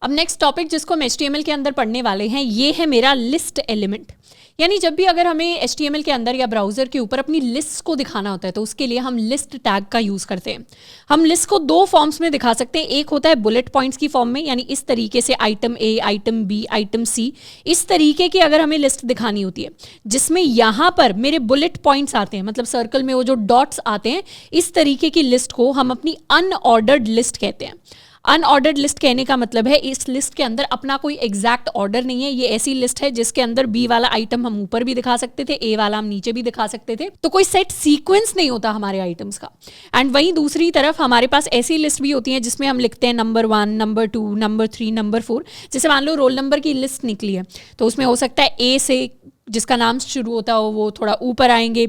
अब next topic जिसको हम HTML के अंदर पढ़ने वाले हैं ये है मेरा लिस्ट एलिमेंट। यानी जब भी अगर हमें HTML के अंदर या ब्राउज़र के ऊपर अपनी लिस्ट को दिखाना होता है तो उसके लिए हम लिस्ट टैग का यूज़ करते हैं। हम लिस्ट को दो फॉर्म्स में दिखा सकते हैं। एक होता है बुलेट पॉइंट्स की फॉर्म में, यानी इस तरीके से item A, item B, item C, इस तरीके की अगर हमें लिस्ट दिखानी होती है जिसमें यहाँ पर मेरे बुलेट पॉइंट्स आते हैं, मतलब सर्कल में वो जो डॉट्स आते हैं, इस तरीके की लिस्ट को हम अपनी अनऑर्डर्ड लिस्ट कहते हैं। अनऑर्डर्ड लिस्ट कहने का मतलब है इस लिस्ट के अंदर अपना कोई एग्जैक्ट ऑर्डर नहीं है। ये ऐसी लिस्ट है जिसके अंदर B वाला आइटम हम ऊपर भी दिखा सकते थे, A वाला हम नीचे भी दिखा सकते थे, तो कोई सेट सीक्वेंस नहीं होता हमारे आइटम्स का। एंड वहीं दूसरी तरफ हमारे पास ऐसी लिस्ट भी होती है जिसमें हम लिखते हैं नंबर 1, नंबर 2, नंबर 3, नंबर 4। जैसे मान लो रोल नंबर की लिस्ट निकली है तो उसमें हो सकता है A से जिसका नाम शुरू होता है वो थोड़ा ऊपर आएंगे,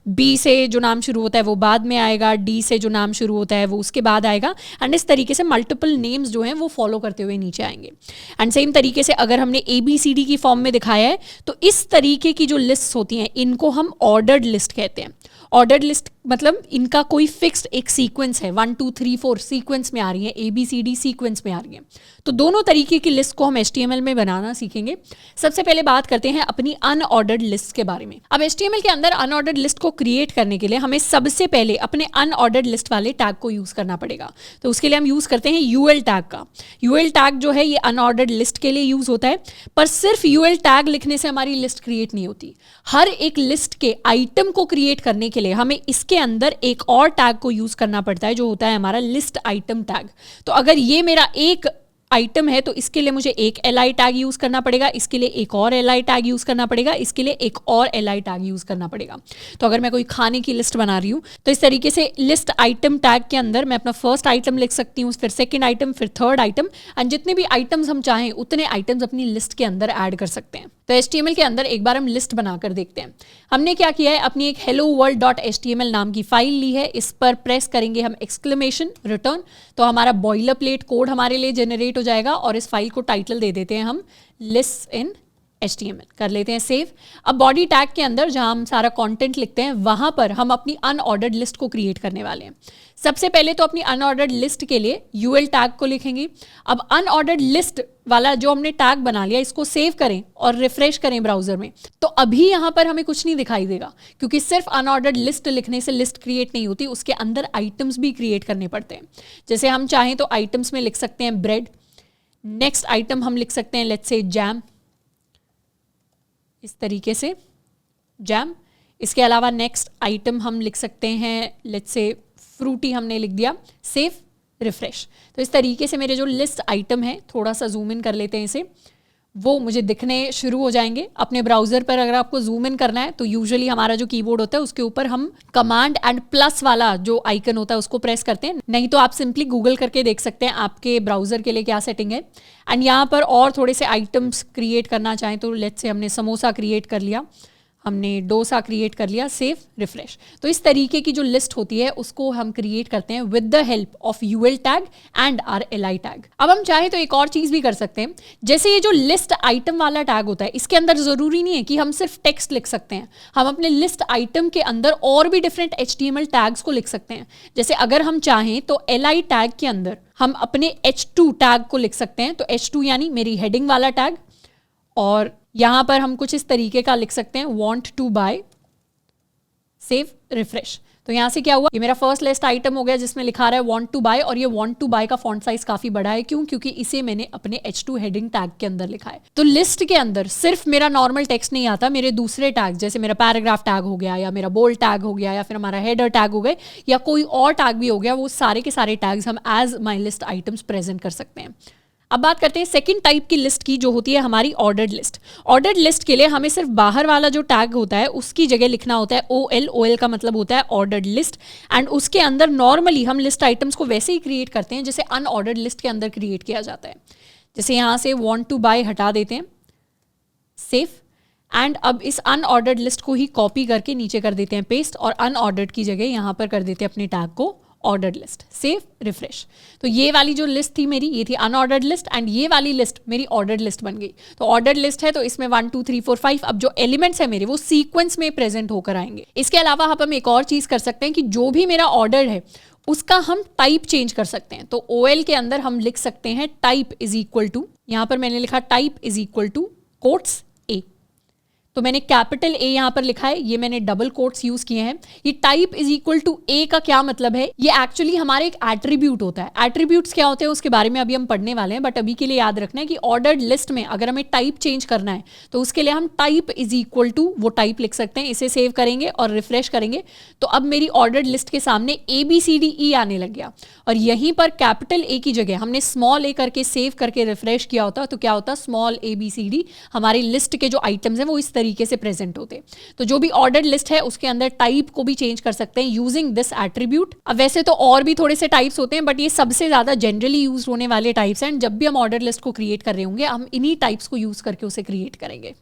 B से जो नाम शुरू होता है वो बाद में आएगा, D से जो नाम शुरू होता है वो उसके बाद आएगा, एंड इस तरीके से मल्टीपल नेम्स जो हैं वो फॉलो करते हुए नीचे आएंगे। एंड सेम तरीके से अगर हमने ABCD की फॉर्म में दिखाया है तो इस तरीके की जो लिस्ट होती हैं इनको हम ऑर्डर्ड लिस्ट कहते हैं। ऑर्डर्ड लिस्ट मतलब इनका कोई फिक्स्ड एक सीक्वेंस है, 1 2 3 4 सीक्वेंस में आ रही है, ABCD सीक्वेंस में आ रही है। तो दोनों तरीके की लिस्ट को हम HTML में बनाना सीखेंगे। सबसे पहले बात करते हैं अपनी अनऑर्डर्ड लिस्ट के बारे में। अब HTML के अंदर अनऑर्डर्ड लिस्ट को क्रिएट करने के लिए हमें सबसे पहले अपने अनऑर्डर्ड लिस्ट वाले टैग को यूज करना पड़ेगा। तो उसके लिए हम यूज करते हैं UL टैग का। UL टैग जो है ये अनऑर्डर्ड लिस्ट के लिए यूज होता है, पर सिर्फ UL टैग लिखने से हमारी लिस्ट क्रिएट नहीं होती। हर एक लिस्ट के आइटम को क्रिएट करने के लिए हमें इसके अंदर एक और टैग को यूज करना पड़ता है जो होता है हमारा लिस्ट आइटम टैग। तो अगर ये मेरा एक आइटम है तो इसके लिए मुझे एक LI टैग यूज करना पड़ेगा, इसके लिए एक और LI टैग यूज करना पड़ेगा, इसके लिए एक और LI टैग यूज करना पड़ेगा। तो अगर मैं कोई खाने की लिस्ट बना रही हूँ तो इस तरीके से लिस्ट आइटम टैग के अंदर मैं अपना फर्स्ट आइटम लिख सकती हूँ, फिर सेकेंड आइटम, फिर थर्ड आइटम, एंड जितने भी आइटम्स हम चाहें उतने आइटम्स अपनी लिस्ट के अंदर ऐड कर सकते हैं। तो HTML के अंदर एक बार हम लिस्ट बनाकर देखते हैं। हमने क्या किया है, अपनी एक helloworld.html नाम की फाइल ली है, इस पर प्रेस करेंगे हम एक्सक्लेमेशन रिटर्न, तो हमारा बॉइलर प्लेट कोड हमारे लिए जनरेट हो जाएगा और इस फाइल को टाइटल दे देते हैं हम लिस्ट इन HTML, कर लेते हैं सेव। अब बॉडी टैग के अंदर जहां हम सारा कंटेंट लिखते हैं वहां पर हम अपनी अनऑर्डर्ड लिस्ट को क्रिएट करने वाले हैं। सबसे पहले तो अपनी अनऑर्डर्ड लिस्ट के लिए UL टैग को लिखेंगे। अब अनऑर्डर्ड लिस्ट वाला जो हमने टैग बना लिया इसको सेव करें और रिफ्रेश करें ब्राउजर में, तो अभी यहाँ पर हमें कुछ नहीं दिखाई देगा क्योंकि सिर्फ अनऑर्डर्ड लिस्ट लिखने से लिस्ट क्रिएट नहीं होती, उसके अंदर आइटम्स भी क्रिएट करने पड़ते हैं। जैसे हम चाहें तो आइटम्स में लिख सकते हैं ब्रेड, नेक्स्ट आइटम हम लिख सकते हैं लेट्स से जैम, इस तरीके से जैम। इसके अलावा नेक्स्ट आइटम हम लिख सकते हैं लेट्स से फ्रूटी, हमने लिख दिया, सेव, रिफ्रेश। तो इस तरीके से मेरे जो लिस्ट आइटम है, थोड़ा सा जूम इन कर लेते हैं इसे, वो मुझे दिखने शुरू हो जाएंगे। अपने ब्राउजर पर अगर आपको जूम इन करना है तो यूजुअली हमारा जो कीबोर्ड होता है उसके ऊपर हम कमांड एंड प्लस वाला जो आइकन होता है उसको प्रेस करते हैं, नहीं तो आप सिंपली गूगल करके देख सकते हैं आपके ब्राउजर के लिए क्या सेटिंग है। एंड यहाँ पर और थोड़े से आइटम्स क्रिएट करना चाहें तो लेट्स से हमने समोसा क्रिएट कर लिया, हमने डोसा क्रिएट कर लिया, सेव, रिफ्रेश। तो इस तरीके की जो लिस्ट होती है उसको हम क्रिएट करते हैं with the help of UL tag and आर LI टैग। अब हम चाहें तो एक और चीज भी कर सकते हैं, जैसे ये जो लिस्ट आइटम वाला टैग होता है इसके अंदर जरूरी नहीं है कि हम सिर्फ टेक्स्ट लिख सकते हैं, हम अपने लिस्ट आइटम के अंदर और भी डिफरेंट HTML टैग्स को लिख सकते हैं। जैसे अगर हम चाहें तो LI टैग के अंदर हम अपने H2 टैग को लिख सकते हैं, तो H2 यानी मेरी हेडिंग वाला टैग, और यहां पर हम कुछ इस तरीके का लिख सकते हैं want to buy, save, refresh. तो यहां से क्या हुआ, ये मेरा फर्स्ट लिस्ट आइटम हो गया जिसमें लिखा रहा है वांट टू बाय, और ये वांट टू बाय का फॉन्ट साइज काफी बड़ा है। क्यों? क्योंकि इसे मैंने अपने H2 हेडिंग टैग के अंदर लिखा है। तो लिस्ट के अंदर सिर्फ मेरा नॉर्मल टेक्स्ट नहीं आता, मेरे दूसरे टैग जैसे मेरा पैराग्राफ टैग हो गया या मेरा बोल्ड टैग हो गया या फिर हमारा हेडर टैग हो गए या कोई और टैग भी हो गया, वो सारे के सारे टैग्स हम as my list items present कर सकते हैं। अब बात करते हैं सेकंड टाइप की लिस्ट की, जो होती है हमारी ऑर्डर्ड लिस्ट। ऑर्डर्ड लिस्ट के लिए हमें सिर्फ बाहर वाला जो टैग होता है उसकी जगह लिखना होता है OL। OL का मतलब होता है ऑर्डर्ड लिस्ट, एंड उसके अंदर नॉर्मली हम लिस्ट आइटम्स को वैसे ही क्रिएट करते हैं जैसे अनऑर्डर्ड लिस्ट के अंदर क्रिएट किया जाता है। जैसे यहाँ से वांट टू बाय हटा देते हैं, सेव, एंड अब इस अनऑर्डर्ड लिस्ट को ही कॉपी करके नीचे कर देते हैं पेस्ट, और अनऑर्डर्ड की जगह यहाँ पर कर देते हैं अपने टैग को ऑर्डर्ड लिस्ट, सेव, रिफ्रेश। तो ये वाली जो लिस्ट थी मेरी, ये थी अनऑर्डर्ड लिस्ट, एंड ये वाली लिस्ट मेरी ऑर्डर्ड लिस्ट बन गई। तो ऑर्डर्ड लिस्ट है तो इसमें 1 2 3 4 5 अब जो एलिमेंट्स है मेरे वो सीक्वेंस में प्रेजेंट होकर आएंगे। इसके अलावा हम एक और चीज कर सकते हैं कि जो भी मेरा ऑर्डर है उसका हम टाइप चेंज कर सकते हैं। तो OL के अंदर हम लिख सकते हैं टाइप इज इक्वल टू, यहां पर मैंने लिखा type is equal to quotes A। तो मैंने कैपिटल A यहां पर लिखा है, ये मैंने डबल कोट्स यूज किए हैं। ये type is equal to A का क्या मतलब है, ये एक्चुअली हमारा एक एट्रीब्यूट होता है। एट्रीब्यूट्स क्या होते हैं उसके बारे में अभी हम पढ़ने वाले हैं, बट अभी के लिए याद रखना है कि ऑर्डर्ड लिस्ट में अगर हमें टाइप चेंज करना है तो उसके लिए हम टाइप इज इक्वल टू वो टाइप लिख सकते हैं। इसे सेव करेंगे और रिफ्रेश करेंगे तो अब मेरी ऑर्डर्ड लिस्ट के सामने ABCDE आने लग गया, और यहीं पर कैपिटल A की जगह हमने स्मॉल a करके सेव करके रिफ्रेश किया होता तो क्या होता, स्मॉल ABCD हमारी लिस्ट के जो आइटम्स हैं वो इस तरीके से प्रेजेंट होते। तो जो भी ऑर्डर्ड लिस्ट है उसके अंदर टाइप को भी चेंज कर सकते हैं यूजिंग दिस एट्रीब्यूट। अब वैसे तो और भी थोड़े से टाइप्स होते हैं, बट ये सबसे ज्यादा जनरली यूज होने वाले टाइप्स हैं। जब भी हम ऑर्डर लिस्ट को क्रिएट कर रहे होंगे हम इन्हीं टाइप्स को यूज करके उसे क्रिएट करेंगे।